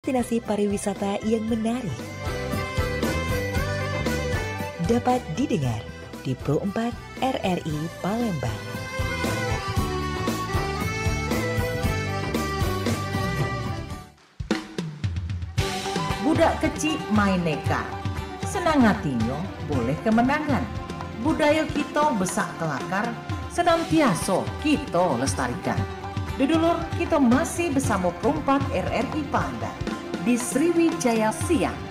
Destinasi pariwisata yang menarik dapat didengar di Pro 4 RRI Palembang. Budak kecil main neka, senang hatinya boleh kemenangan. Budaya kita besak kelakar, senantiasa kita lestarikan. Dudulur, kita masih bersama Pro 4 RRI Palembang di Sriwijaya Siang.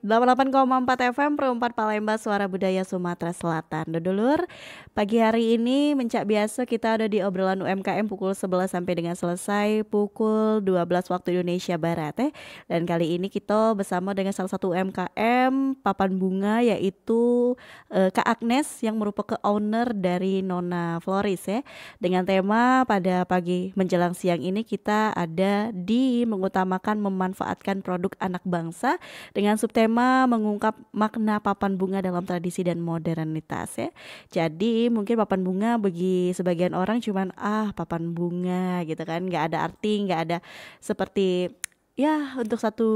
Delapan 88,4 FM Pro 4 Palembang, Suara Budaya Sumatera Selatan. Dulur, pagi hari ini mencak biasa kita ada di obrolan UMKM pukul 11 sampai dengan selesai pukul 12 waktu Indonesia Barat. Dan kali ini kita bersama dengan salah satu UMKM Papan Bunga, yaitu Kak Agnes yang merupakan owner dari Nona Floris ya. Dengan tema pada pagi menjelang siang ini kita ada di mengutamakan memanfaatkan produk anak bangsa dengan subtema mengungkap makna papan bunga dalam tradisi dan modernitas ya. Jadi mungkin papan bunga bagi sebagian orang cuman papan bunga gitu kan, nggak ada arti, nggak ada seperti ya untuk satu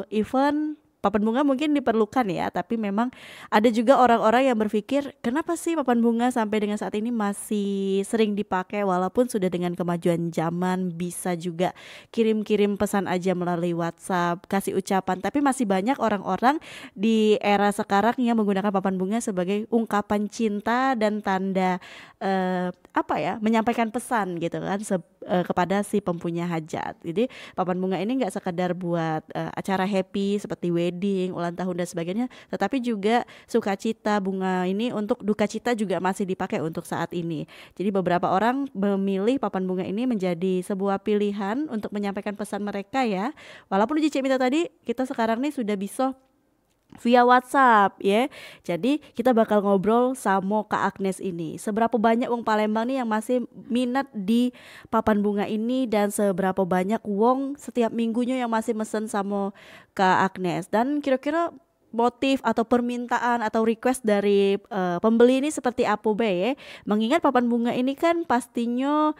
event papan bunga mungkin diperlukan ya, tapi memang ada juga orang-orang yang berpikir kenapa sih papan bunga sampai dengan saat ini masih sering dipakai walaupun sudah dengan kemajuan zaman bisa juga kirim-kirim pesan aja melalui WhatsApp, kasih ucapan, tapi masih banyak orang-orang di era sekarang yang menggunakan papan bunga sebagai ungkapan cinta dan tanda menyampaikan pesan gitu kan kepada si mempunyai hajat. Jadi papan bunga ini nggak sekedar buat acara happy seperti wedding, ulang tahun dan sebagainya, tetapi juga sukacita. Bunga ini untuk duka cita juga masih dipakai untuk saat ini. Jadi beberapa orang memilih papan bunga ini menjadi sebuah pilihan untuk menyampaikan pesan mereka ya. Walaupun di Cik Mita tadi kita sekarang nih sudah bisa via WhatsApp ya. Jadi kita bakal ngobrol sama Kak Agnes ini. Seberapa banyak wong Palembang nih yang masih minat di papan bunga ini dan seberapa banyak wong setiap minggunya yang masih mesen sama Kak Agnes. Dan kira-kira motif atau permintaan atau request dari pembeli ini seperti apa ya? Mengingat papan bunga ini kan pastinya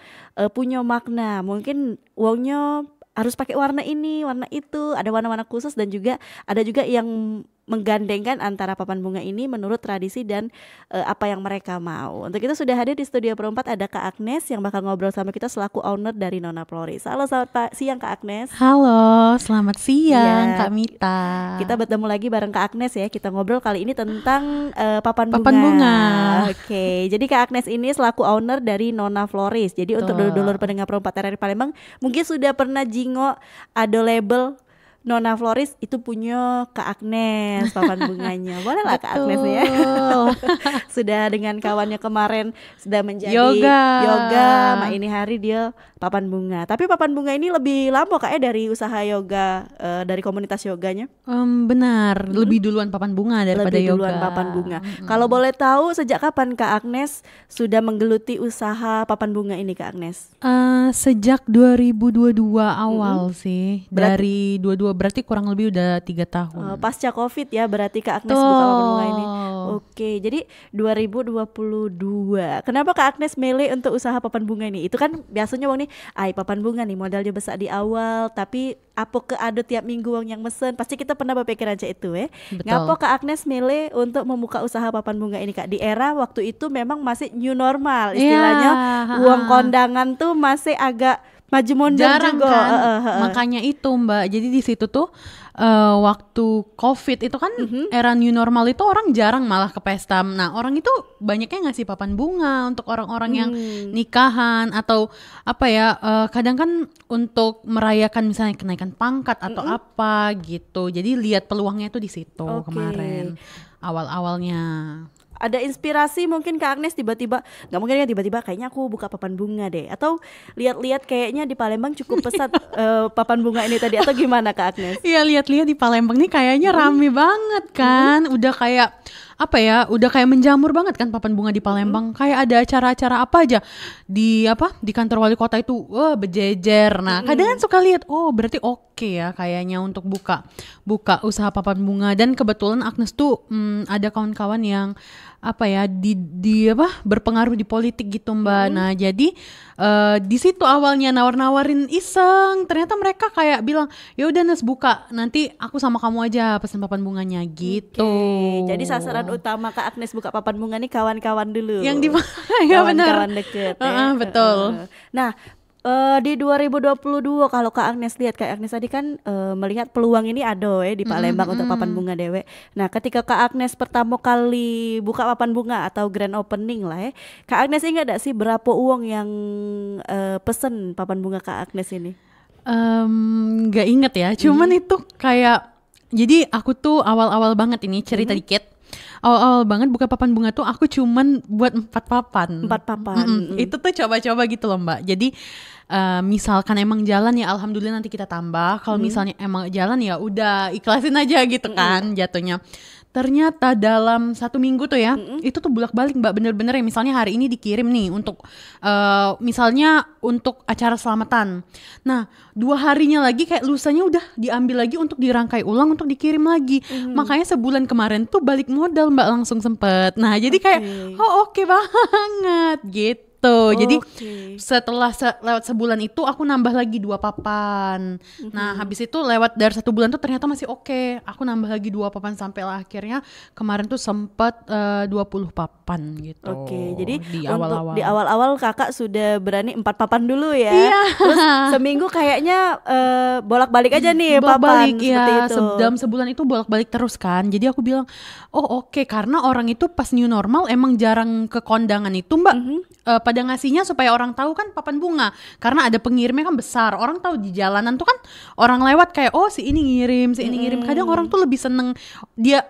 punya makna. Mungkin wongnya harus pakai warna ini, warna itu, ada warna-warna khusus dan juga ada juga yang menggandengkan antara papan bunga ini menurut tradisi dan apa yang mereka mau. Untuk itu sudah hadir di studio Pro 4 ada Kak Agnes yang bakal ngobrol sama kita selaku owner dari Nona Floris. Halo, selamat siang Kak Agnes. Halo, selamat siang Kak Mita. Kita bertemu lagi bareng Kak Agnes ya. Kita ngobrol kali ini tentang papan bunga. Oke, jadi Kak Agnes ini selaku owner dari Nona Floris. Jadi untuk dulur-dulur pendengar Pro 4 RRI Palembang mungkin sudah pernah jingok ada label Nona Floris itu punya Kak Agnes papan bunganya. Boleh lah Kak Agnes ya. Sudah dengan kawannya kemarin sudah menjadi yoga. Ini hari dia papan bunga. Tapi papan bunga ini lebih lama kayaknya dari usaha yoga, dari komunitas yoganya. Benar, lebih duluan papan bunga daripada lebih yoga. Duluan papan bunga. Kalau boleh tahu sejak kapan Kak Agnes sudah menggeluti usaha papan bunga ini Kak Agnes? Sejak 2022 awal sih. Dari 22 berarti kurang lebih udah 3 tahun. Pasca Covid ya berarti Kak Agnes buka papan bunga ini. Oke, jadi 2022. Kenapa Kak Agnes milih untuk usaha papan bunga ini? Itu kan biasanya wong nih, papan bunga nih modalnya besar di awal, tapi apa ke ada tiap minggu wong yang mesen? Pasti kita pernah berpikiran aja itu ya. Ngapa Kak Agnes milih untuk membuka usaha papan bunga ini Kak? Di era waktu itu memang masih new normal istilahnya, uang kondangan tuh masih agak maju mundur jarang juga. kan. Makanya itu Mbak, jadi di situ tuh waktu COVID itu kan era new normal itu orang jarang malah ke pesta. Nah orang itu banyaknya ngasih papan bunga untuk orang-orang yang nikahan atau apa ya, kadang kan untuk merayakan misalnya kenaikan pangkat atau apa gitu. Jadi lihat peluangnya tuh di situ kemarin awal-awalnya. Ada inspirasi mungkin Kak Agnes tiba-tiba, nggak mungkin kan tiba-tiba kayaknya aku buka papan bunga deh, atau lihat-lihat kayaknya di Palembang cukup pesat papan bunga ini tadi, atau gimana Kak Agnes? Iya lihat-lihat di Palembang nih kayaknya rame banget kan, udah kayak apa ya, udah kayak menjamur banget kan papan bunga di Palembang. Kayak ada acara-acara apa aja di kantor wali kota itu berjejer. Nah kadang kan suka lihat, oh berarti oke ya kayaknya untuk buka usaha papan bunga. Dan kebetulan Agnes tuh ada kawan-kawan yang apa ya berpengaruh di politik gitu Mbak. Nah jadi di situ awalnya nawar-nawarin iseng, ternyata mereka kayak bilang ya udah Nes buka, nanti aku sama kamu aja pesen papan bunganya gitu. Jadi sasaran utama Kak Agnes buka papan bunga nih kawan-kawan dulu. Yang di ya benar. Kawan-kawan deket. Betul. Nah di 2022 kalau Kak Agnes lihat, Kak Agnes tadi kan melihat peluang ini ada di Palembang untuk papan bunga dewe. Nah ketika Kak Agnes pertama kali buka papan bunga atau grand opening lah Kak Agnes ingat gak sih berapa uang yang pesen papan bunga Kak Agnes ini? Gak inget ya, cuman itu kayak, jadi aku tuh awal-awal banget ini cerita dikit. Awal-awal banget buka papan bunga tuh aku cuman buat 4 papan. Itu tuh coba-coba gitu loh Mbak. Jadi misalkan emang jalan ya alhamdulillah nanti kita tambah. Kalau misalnya emang jalan ya udah ikhlasin aja gitu kan jatuhnya. Ternyata dalam 1 minggu tuh ya itu tuh bolak-balik Mbak, bener-bener ya. Misalnya hari ini dikirim nih untuk misalnya untuk acara selamatan. Nah 2 harinya lagi kayak lusanya udah diambil lagi untuk dirangkai ulang untuk dikirim lagi. Makanya sebulan kemarin tuh balik modal Mbak, langsung sempet. Nah jadi kayak oke banget gitu. Jadi setelah lewat sebulan itu aku nambah lagi 2 papan. Nah habis itu lewat dari 1 bulan tuh ternyata masih oke. Aku nambah lagi 2 papan sampai akhirnya kemarin tuh sempat 20 papan gitu. Jadi di untuk di awal-awal kakak sudah berani 4 papan dulu ya. Terus seminggu kayaknya bolak-balik aja nih papan seperti itu. Dalam sebulan itu bolak-balik terus kan. Jadi aku bilang oke, karena orang itu pas new normal emang jarang ke kondangan itu Mbak. Pada ngasihnya supaya orang tahu kan papan bunga, karena ada pengirimnya kan besar, orang tahu di jalanan tuh kan orang lewat kayak si ini ngirim. Kadang orang tuh lebih seneng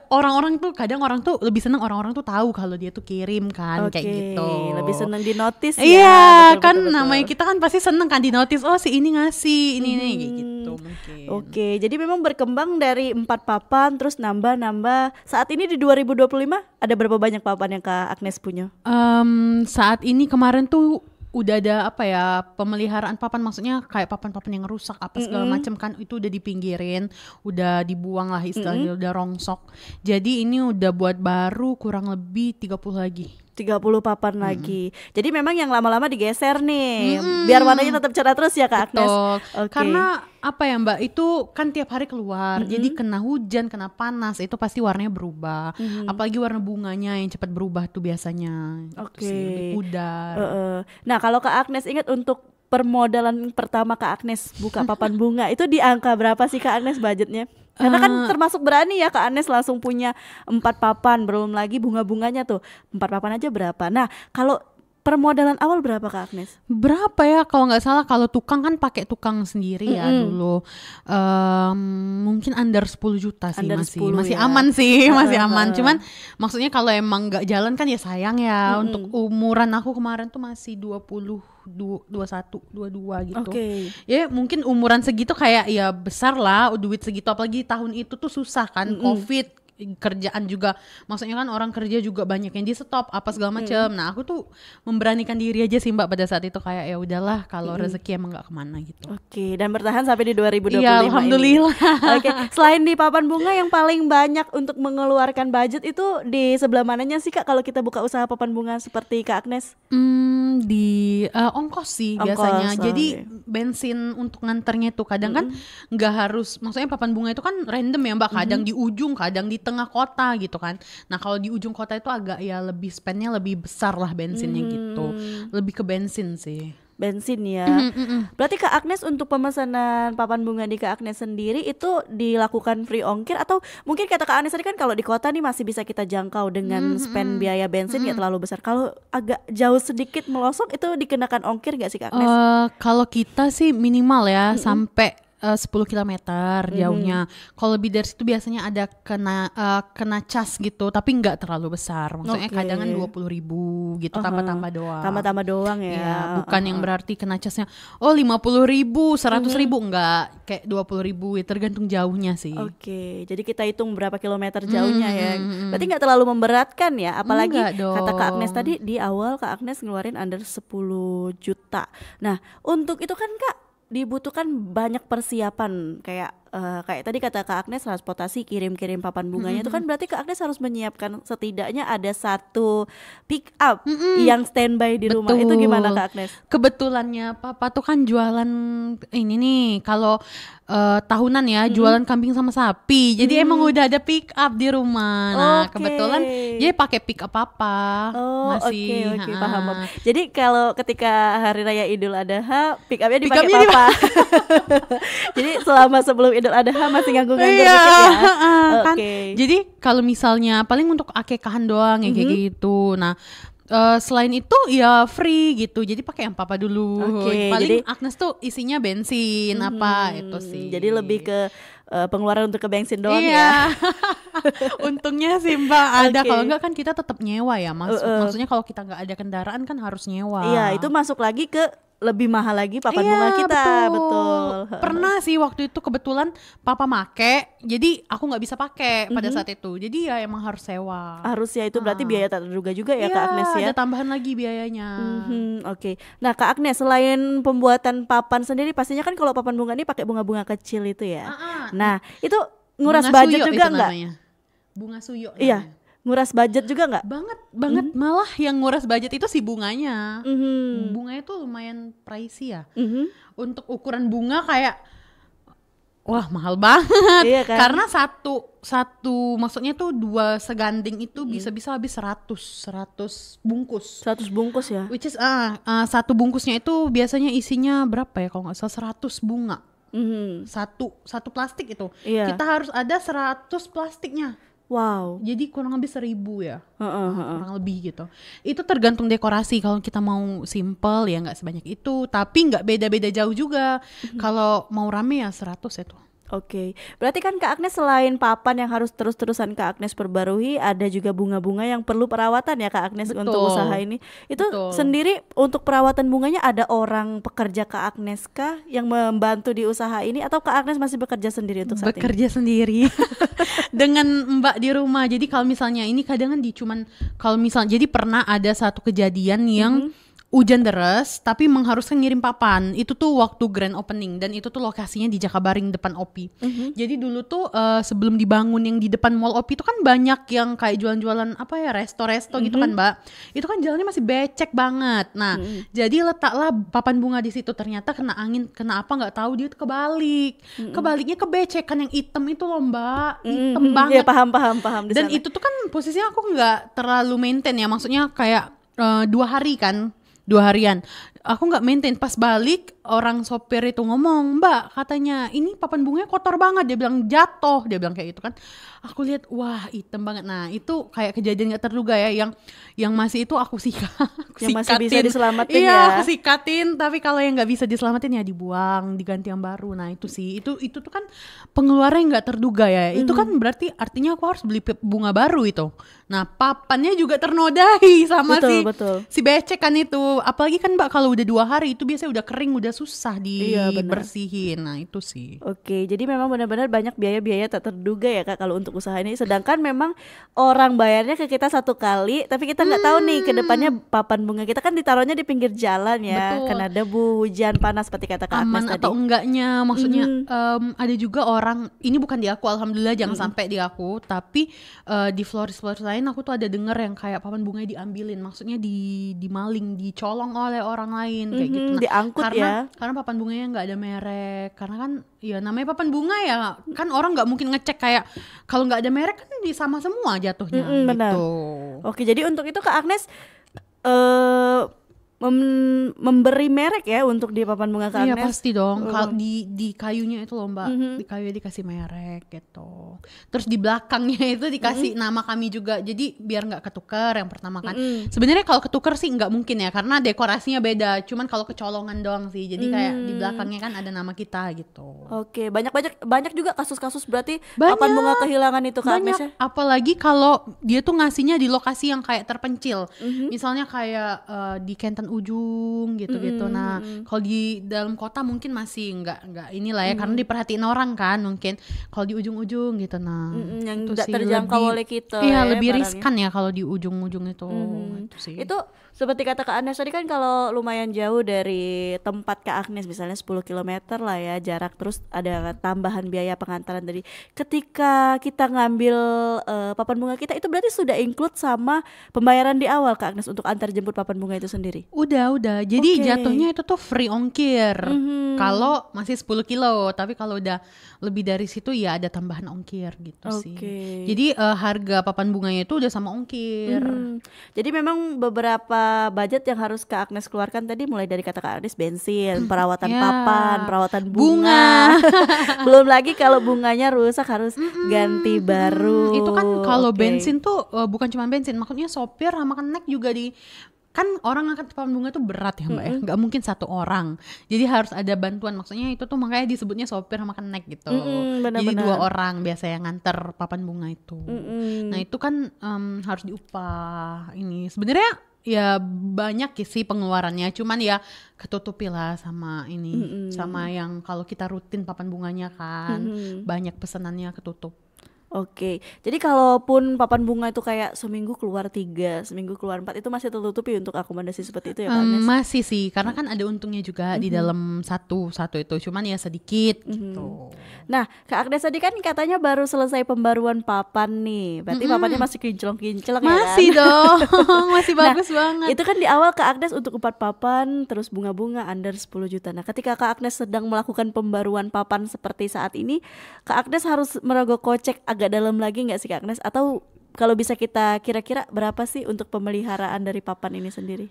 orang-orang tuh lebih seneng orang-orang tuh tahu kalau dia tuh kirim kan, kayak gitu. Lebih seneng di notice ya. Iya kan, namanya kita kan pasti seneng kan di notice, si ini ngasih ini kayak gitu mungkin. Jadi memang berkembang dari 4 papan terus nambah. Saat ini di 2025 ada berapa banyak papan yang Kak Agnes punya? Saat ini kemarin tuh udah ada pemeliharaan papan, maksudnya kayak papan-papan yang rusak apa segala macam kan, itu udah dipinggirin, udah dibuang lah istilahnya, udah rongsok. Jadi ini udah buat baru kurang lebih 30 lagi. 30 papan lagi. Jadi memang yang lama-lama digeser nih, biar warnanya tetap cerah terus ya Kak Agnes. Karena apa ya Mbak, itu kan tiap hari keluar, jadi kena hujan, kena panas, itu pasti warnanya berubah. Apalagi warna bunganya yang cepat berubah tuh biasanya. Lebih pudar. Nah kalau Kak Agnes ingat untuk permodalan pertama Kak Agnes buka papan bunga itu di angka berapa sih Kak Agnes budgetnya? Karena kan termasuk berani ya Kak Agnes langsung punya 4 papan, belum lagi bunga-bunganya tuh 4 papan aja berapa. Nah kalau permodalan awal berapa Kak Agnes? Berapa ya, kalau nggak salah kalau tukang kan pakai tukang sendiri ya dulu, mungkin under 10 juta sih, masih ya. Aman sih, masih aman. Cuman maksudnya kalau emang nggak jalan kan ya sayang ya. Untuk umuran aku kemarin tuh masih 21, 22 gitu. Ya mungkin umuran segitu kayak ya besar lah duit segitu, apalagi tahun itu tuh susah kan, COVID, kerjaan juga, maksudnya kan orang kerja juga banyak yang di stop apa segala macam. Nah aku tuh memberanikan diri aja sih Mbak pada saat itu, kayak ya udahlah kalau rezeki emang nggak kemana gitu. Dan bertahan sampai di 2025 ya, alhamdulillah. Selain di papan bunga, yang paling banyak untuk mengeluarkan budget itu di sebelah mananya sih Kak kalau kita buka usaha papan bunga seperti Kak Agnes? Di ongkos sih biasanya. Jadi bensin untuk nganternya tuh kadang kan nggak harus, maksudnya papan bunga itu kan random ya Mbak, kadang di ujung, kadang di tengah kota gitu kan. Nah kalau di ujung kota itu agak ya lebih spendnya lebih besar lah bensinnya gitu, lebih ke bensin sih. bensin ya. Berarti Kak Agnes untuk pemesanan papan bunga di Kak Agnes sendiri itu dilakukan free ongkir, atau mungkin kata Kak Agnes tadi kan kalau di kota nih masih bisa kita jangkau dengan spend biaya bensin nggak terlalu besar. Kalau agak jauh sedikit melosok itu dikenakan ongkir nggak sih Kak Agnes? Kalau kita sih minimal ya sampai 10 km jauhnya. Kalau lebih dari situ biasanya ada kena cas gitu, tapi nggak terlalu besar. Maksudnya kadangan 20.000 gitu, tambah-tambah doang. Tambah-tambah doang ya. Iya, bukan yang berarti kena casnya 50.000, 100.000, enggak, kayak 20.000 ya, tergantung jauhnya sih. Oke, jadi kita hitung berapa kilometer jauhnya ya. Berarti nggak terlalu memberatkan ya, apalagi kata Kak Agnes tadi di awal Kak Agnes ngeluarin under 10 juta. Nah, untuk itu kan Kak dibutuhkan banyak persiapan, kayak tadi kata Kak Agnes transportasi, kirim-kirim papan bunganya itu kan berarti Kak Agnes harus menyiapkan setidaknya ada satu pick up yang standby di rumah. Itu gimana Kak Agnes? Kebetulannya Papa tuh kan jualan ini nih, kalau tahunan ya jualan kambing sama sapi. Jadi emang udah ada pick up di rumah. Nah, kebetulan dia pakai pick up Papa. Masih. Oke, paham. Jadi kalau ketika hari raya Idul Adha, pick upnya dipakai Papa. Jadi selama sebelum Idul Adha masih nganggur-nganggur dikit ya. Kan. Jadi kalau misalnya paling untuk akekahan doang ya kayak gitu. Nah, selain itu ya free gitu, jadi pakai yang Papa dulu. Paling jadi Agnes tuh isinya bensin apa itu sih. Jadi lebih ke pengeluaran untuk ke bensin doang ya. Untungnya sih Mbak ada. Kalau enggak kan kita tetap nyewa ya. Maksudnya kalau kita nggak ada kendaraan kan harus nyewa. Iya, itu masuk lagi ke lebih mahal lagi papan bunga kita. Betul. Pernah sih waktu itu kebetulan Papa make, jadi aku nggak bisa pakai pada saat itu. Jadi ya emang harus sewa. Harus ya, itu berarti biaya tak terduga juga ya Kak Agnes ya. Ada tambahan lagi biayanya. Oke. Nah Kak Agnes, selain pembuatan papan sendiri, pastinya kan kalau papan bunga ini pakai bunga-bunga kecil itu ya. Nah itu nguras budget juga nggak? Bunga suyo. Iya. Nguras budget juga nggak? Banget. Malah yang nguras budget itu si bunganya. Bunganya tuh lumayan pricey ya. Untuk ukuran bunga kayak wah mahal banget. Iya kan? Karena satu maksudnya tuh 2 seganding itu bisa habis 100 bungkus. 100 bungkus ya. Which is satu bungkusnya itu biasanya isinya berapa ya kalau nggak salah 100 bunga. Satu plastik itu. Kita harus ada 100 plastiknya. Wow. Jadi kurang lebih 1.000 ya. Kurang lebih gitu. Itu tergantung dekorasi. Kalau kita mau simple ya nggak sebanyak itu. Tapi nggak beda-beda jauh juga. Kalau mau rame ya 100 itu. Oke. Berarti kan Kak Agnes selain papan yang harus terus-terusan Kak Agnes perbarui, ada juga bunga-bunga yang perlu perawatan ya Kak Agnes. Betul. Untuk usaha ini. Itu sendiri untuk perawatan bunganya ada orang pekerja Kak Agnes kah yang membantu di usaha ini, atau Kak Agnes masih bekerja sendiri untuk saat ini? Bekerja sendiri dengan Mbak di rumah. Jadi kalau misalnya ini kadang kan kalau misalnya, jadi pernah ada satu kejadian yang hujan deras tapi mengharuskan ngirim papan. Itu tuh waktu grand opening, dan itu tuh lokasinya di Jakabaring depan OPI. Jadi dulu tuh sebelum dibangun yang di depan mall OPI itu kan banyak yang kayak jualan-jualan apa ya, resto-resto gitu kan Mbak. Itu kan jalannya masih becek banget. Nah, jadi letaklah papan bunga di situ. Ternyata kena angin, kena apa nggak tahu, dia tuh kebalik. Kebaliknya kebecekan yang hitam itu loh Mbak. Hitam banget. Ya, paham di Dan sana. itu tuh kan posisinya aku nggak terlalu maintain ya. Maksudnya kayak 2 hari kan. 2 harian aku nggak maintain. Pas balik orang sopir itu ngomong, Mbak katanya ini papan bunganya kotor banget, dia bilang jatuh, dia bilang kayak gitu kan. Aku lihat wah hitam banget. Nah itu kayak kejadian nggak terduga ya, yang masih itu aku yang masih bisa diselamatin iya, ya. aku sikatin. Tapi kalau yang nggak bisa diselamatin ya dibuang, diganti yang baru. Nah itu sih itu tuh kan pengeluaran nggak terduga ya. Itu kan berarti artinya aku harus beli bunga baru itu. Nah papannya juga ternodai sama si becek kan itu. Apalagi kan Mbak kalau udah 2 hari itu biasanya udah kering, udah susah dibersihin. Nah itu sih. Oke, jadi memang benar-benar banyak biaya-biaya tak terduga ya Kak kalau untuk usaha ini. Sedangkan memang orang bayarnya ke kita 1 kali, tapi kita nggak tahu nih ke depannya papan bunga kita kan ditaruhnya di pinggir jalan ya. Betul. Kena debu, hujan, panas seperti kata Kak Aman Agnes tadi. Atau enggaknya, maksudnya ada juga orang, ini bukan di aku, alhamdulillah jangan sampai di aku, tapi di floris-floris lain aku tuh ada denger yang kayak papan bunganya diambilin, maksudnya dimaling, dicolong oleh orang lain kayak gitu. Nah, diangkut karena papan bunganya nggak ada merek, karena kan ya namanya papan bunga ya kan, orang nggak mungkin ngecek kayak kalau nggak ada merek kan sama semua jatuhnya. Benar. Gitu. Oke, jadi untuk itu Kak Agnes memberi merek ya untuk di papan bunga Kak Iya Agnes? pasti dong. Kalau di kayunya itu loh Mbak, di kayu dikasih merek gitu. Terus di belakangnya itu dikasih nama kami juga. Jadi biar nggak ketukar yang pertama kan. Sebenarnya kalau ketukar sih nggak mungkin ya, karena dekorasinya beda. Cuman kalau kecolongan doang sih. Jadi kayak di belakangnya kan ada nama kita gitu. Oke, banyak juga kasus-kasus berarti papan bunga kehilangan itu Kak Agnes ya? Apalagi kalau dia tuh ngasihnya di lokasi yang kayak terpencil. Misalnya kayak di Kenten ujung gitu-gitu. Nah, kalau di dalam kota mungkin masih nggak inilah ya, karena diperhatiin orang kan mungkin. Kalau di ujung-ujung gitu, nah yang itu tidak sih terjangkau lebih, oleh kita. Iya, ya, lebih barangnya. riskan ya kalau di ujung-ujung itu. Itu sih. Itu seperti kata Kak Agnes tadi kan, kalau lumayan jauh dari tempat Kak Agnes misalnya 10 km lah ya jarak, terus ada tambahan biaya pengantaran tadi. Ketika kita ngambil papan bunga kita, itu berarti sudah include sama pembayaran di awal Kak Agnes untuk antar jemput papan bunga itu sendiri? Udah. Jadi Oke. jatuhnya itu tuh free ongkir. Kalau masih 10 kilo, tapi kalau udah lebih dari situ ya ada tambahan ongkir gitu sih. Oke. Jadi harga papan bunganya itu udah sama ongkir. Jadi memang beberapa budget yang harus Kak Agnes keluarkan tadi, mulai dari kata Kak Agnes bensin, perawatan Ya. papan, perawatan bunga. Belum lagi kalau bunganya rusak harus ganti baru. Itu kan kalau Oke. bensin tuh bukan cuma bensin, maksudnya sopir sama kenek juga kan orang angkat papan bunga tuh berat ya Mbak ya, nggak mungkin satu orang. Jadi harus ada bantuan, maksudnya itu tuh makanya disebutnya sopir sama kenek gitu. benar-benar. Jadi 2 orang biasa yang nganter papan bunga itu. Nah itu kan harus diupah ini. Sebenarnya ya banyak sih pengeluarannya, cuman ya ketutupi lah sama ini, sama yang kalau kita rutin papan bunganya kan banyak pesanannya ketutup. Oke, jadi kalaupun papan bunga itu kayak seminggu keluar 3, seminggu keluar 4, itu masih tertutupi untuk akomodasi seperti itu ya Kak Agnes? Masih sih, karena kan ada untungnya juga di dalam satu itu, cuman ya sedikit gitu. Nah, Kak Agnes tadi kan katanya baru selesai pembaruan papan nih, berarti papannya masih kinclong-kinclong ya kan? Masih dong, masih bagus banget. Itu kan di awal Kak Agnes untuk 4 papan, terus bunga-bunga under 10 juta. Nah, ketika Kak Agnes sedang melakukan pembaruan papan seperti saat ini, Kak Agnes harus merogoh kocek agak dalam lagi nggak sih Kak Agnes? Atau kalau bisa kita kira-kira berapa sih untuk pemeliharaan dari papan ini sendiri?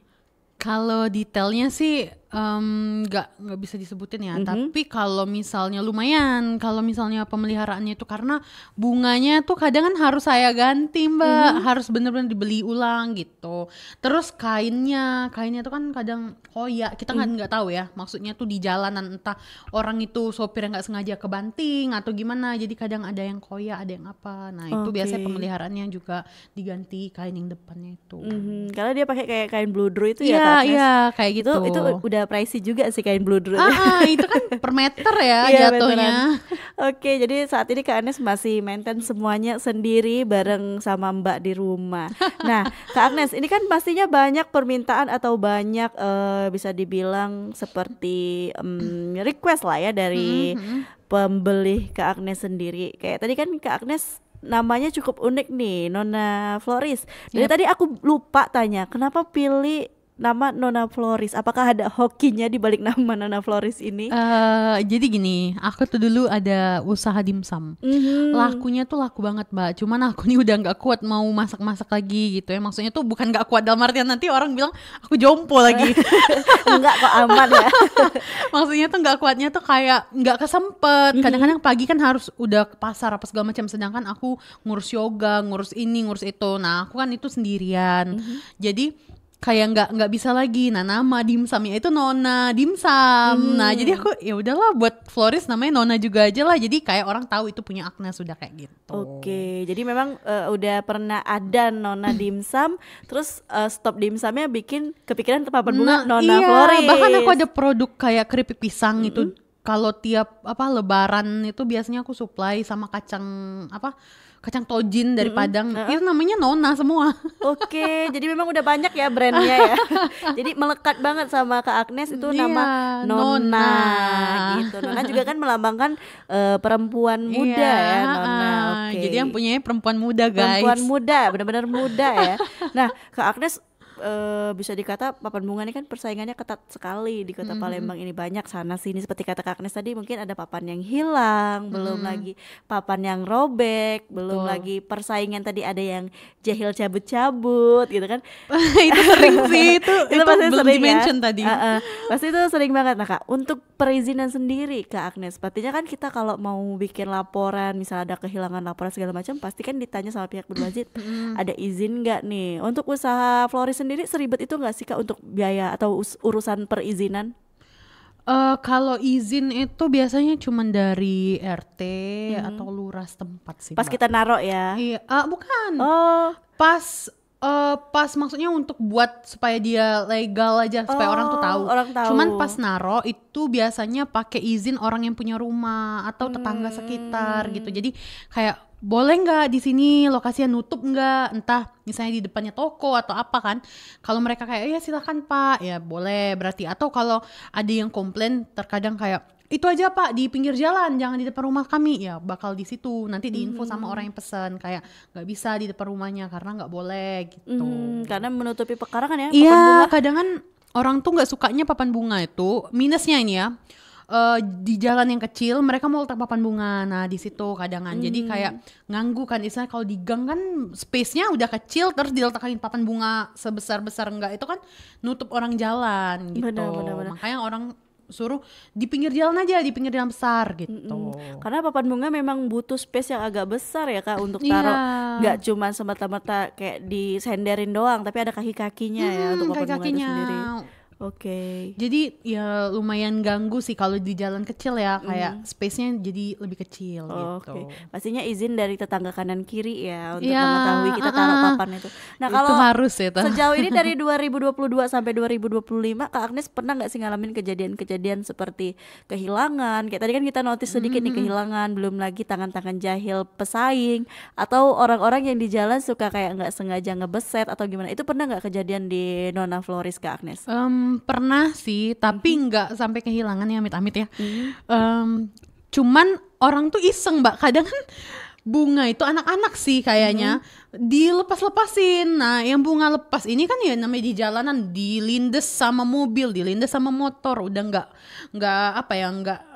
Kalau detailnya sih nggak bisa disebutin ya. Tapi kalau misalnya lumayan, kalau misalnya pemeliharaannya itu karena bunganya tuh kadang kan harus saya ganti Mbak, harus bener-bener dibeli ulang gitu. Terus kainnya tuh kan kadang koyak, kita nggak tahu ya. Maksudnya tuh di jalanan entah orang itu sopir yang nggak sengaja kebanting atau gimana. Jadi kadang ada yang koyak, ada yang apa. Nah itu biasanya pemeliharaannya juga diganti kain yang depannya itu. Karena dia pakai kayak kain bludru itu ya Kak Agnes? Iya kayak gitu. Itu udah pricey juga sih kain bludru. Itu kan per meter ya Iya, jatuhnya. meteran. Oke, jadi saat ini Kak Agnes masih maintain semuanya sendiri bareng sama Mbak di rumah. Nah, Kak Agnes, ini kan pastinya banyak permintaan atau banyak bisa dibilang seperti request lah ya dari pembeli Kak Agnes sendiri. Kayak tadi kan Kak Agnes namanya cukup unik nih, Nona Floris. Dari tadi aku lupa tanya, kenapa pilih nama Nona Floris? Apakah ada hokinya di balik nama Nona Floris ini? Jadi gini, aku tuh dulu ada usaha dimsum. Lakunya tuh laku banget Mbak. Cuman aku nih udah nggak kuat mau masak-masak lagi gitu ya. Maksudnya tuh bukan nggak kuat dalam artian nanti orang bilang aku jompo lagi. Enggak kok, aman ya. Maksudnya tuh nggak kuatnya tuh kayak nggak kesempet. Kadang-kadang pagi kan harus udah ke pasar apa segala macam. Sedangkan aku ngurus yoga, ngurus ini, ngurus itu. Nah aku kan itu sendirian. Jadi kayak nggak bisa lagi. Nah nama dimsumnya itu Nona Dimsum. Nah jadi aku ya udahlah buat Floris namanya Nona juga aja lah. Jadi kayak orang tahu itu punya Agnes sudah kayak gitu. Oke, jadi memang udah pernah ada Nona Dimsum, terus stop dimsumnya bikin kepikiran papan bunga Nona iya, Floris. bahkan aku ada produk kayak keripik pisang itu. Kalau tiap lebaran itu biasanya aku supply sama kacang tojin dari Padang. Itu namanya Nona semua. Oke, jadi memang udah banyak ya brandnya ya. Jadi melekat banget sama Kak Agnes itu nama Nona gitu. Nona juga kan melambangkan perempuan muda ya Nona. Oke. Jadi yang punyanya perempuan muda guys. Perempuan muda, benar-benar muda ya. Nah, Kak Agnes bisa dikata papan bunga ini kan persaingannya ketat sekali di kota Palembang ini, banyak sana sini seperti kata Kak Agnes tadi, mungkin ada papan yang hilang, belum lagi papan yang robek, belum lagi persaingan tadi ada yang jahil cabut-cabut gitu kan. Itu sering sih, itu pasti belum sering di-mention ya. tadi. Pasti itu sering banget. Nah Kak, untuk perizinan sendiri Kak Agnes, pastinya kan kita kalau mau bikin laporan, misalnya ada kehilangan laporan segala macam, pasti kan ditanya sama pihak berwajib, ada izin nggak nih? Untuk usaha florist sendiri seribet itu nggak sih Kak untuk biaya atau urusan perizinan? Kalau izin itu biasanya cuma dari RT atau lurah setempat sih, Pas Mbak. kita narok ya. Iya, bukan. Oh, Pas maksudnya untuk buat supaya dia legal aja, supaya orang tuh tahu. orang tahu. Cuman pas naro itu biasanya pakai izin orang yang punya rumah atau tetangga sekitar gitu. Jadi kayak boleh nggak di sini lokasinya nutup nggak, entah misalnya di depannya toko atau apa kan. Kalau mereka kayak ya silakan Pak, ya boleh berarti. Atau kalau ada yang komplain terkadang kayak itu aja Pak di pinggir jalan, jangan di depan rumah kami, ya bakal di situ nanti diinfo sama orang yang pesan kayak nggak bisa di depan rumahnya karena nggak boleh gitu. karena menutupi pekarangan ya. Iya, papan bunga. kadang kan orang tuh nggak sukanya papan bunga itu. Minusnya ini ya, di jalan yang kecil mereka mau letak papan bunga. Nah di situ kadangan jadi kayak nganggu kan. Misalnya kalau di gang kan space-nya udah kecil, terus diletakin papan bunga sebesar-besar enggak, itu kan nutup orang jalan gitu. Benar. Makanya orang suruh di pinggir jalan aja, di pinggir jalan besar gitu. Karena papan bunga memang butuh space yang agak besar ya Kak untuk Iya. taruh, nggak cuma semata-mata kayak disenderin doang, tapi ada kaki-kakinya ya untuk papan bunga itu Kaki-kakinya. sendiri. Oke. Jadi ya lumayan ganggu sih kalau di jalan kecil ya, kayak space-nya jadi lebih kecil gitu. Oke. Pastinya izin dari tetangga kanan kiri ya untuk Iya, mengetahui kita taruh papan itu. Nah, Itu kalau harus ya, Tah. sejauh ini dari 2022 sampai 2025 Kak Agnes pernah nggak sih ngalamin kejadian-kejadian seperti kehilangan? Kayak tadi kan kita notice sedikit nih kehilangan, belum lagi tangan-tangan jahil pesaing atau orang-orang yang di jalan suka kayak nggak sengaja ngebeset atau gimana? Itu pernah nggak kejadian di Nona Floris Kak Agnes? Pernah sih, tapi nggak sampai kehilangan ya, amit-amit ya. Cuman orang tuh iseng Mbak, kadang kan bunga itu anak-anak sih kayaknya dilepas-lepasin. Nah yang bunga lepas ini kan ya namanya di jalanan, dilindes sama mobil, dilindes sama motor, udah nggak apa ya,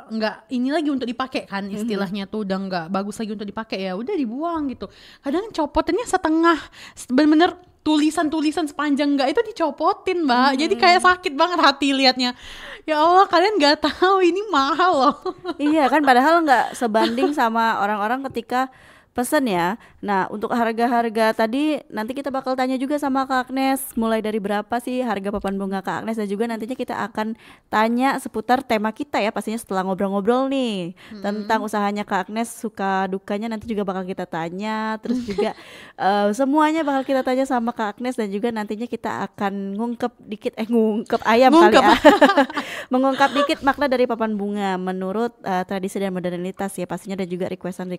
nggak ini lagi untuk dipakai kan, istilahnya tuh udah nggak bagus lagi untuk dipakai, ya udah dibuang gitu. Kadang copotannya setengah, bener-bener tulisan sepanjang nggak itu dicopotin Mbak. Jadi kayak sakit banget hati liatnya. Ya Allah, kalian nggak tahu ini mahal loh. Iya kan, padahal nggak sebanding sama orang-orang ketika pesen ya. Nah untuk harga-harga tadi nanti kita bakal tanya juga sama Kak Agnes, mulai dari berapa sih harga papan bunga Kak Agnes, dan juga nantinya kita akan tanya seputar tema kita ya, pastinya setelah ngobrol-ngobrol nih tentang usahanya Kak Agnes, suka dukanya nanti juga bakal kita tanya. Terus juga semuanya bakal kita tanya sama Kak Agnes, dan juga nantinya kita akan ngungkep ayam kali ya. Mengungkap dikit makna dari papan bunga menurut tradisi dan modernitas ya pastinya, dan juga requestan